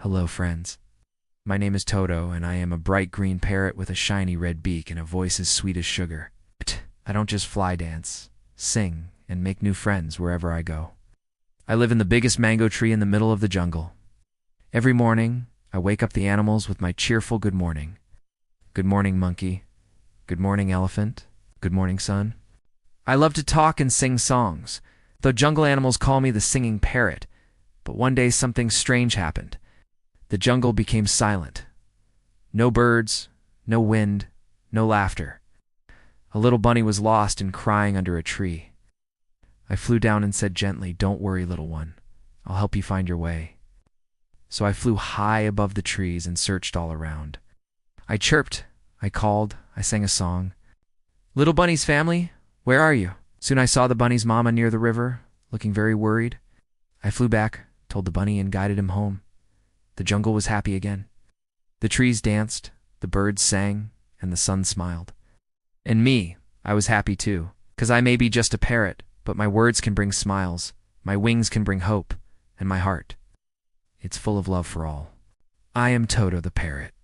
Hello, friends. My name is Toto, and I am a bright green parrot with a shiny red beak and a voice as sweet as sugar. But I don't just fly dance, sing, and make new friends wherever I go. I live in the biggest mango tree in the middle of the jungle. Every morning, I wake up the animals with my cheerful good morning. Good morning, monkey. Good morning, elephant. Good morning, sun. I love to talk and sing songs, though jungle animals call me the singing parrot. But one day something strange happened. The jungle became silent. No birds, no wind, no laughter. A little bunny was lost and crying under a tree. I flew down and said gently, "Don't worry, little one. I'll help you find your way." So I flew high above the trees and searched all around. I chirped, I called, I sang a song. "Little bunny's family, where are you?" Soon I saw the bunny's mama near the river, looking very worried. I flew back, told the bunny, and guided him home. The jungle was happy again. The trees danced, the birds sang, and the sun smiled. And me, I was happy too, 'cause I may be just a parrot, but my words can bring smiles, my wings can bring hope, and my heart, it's full of love for all. I am Toto the parrot.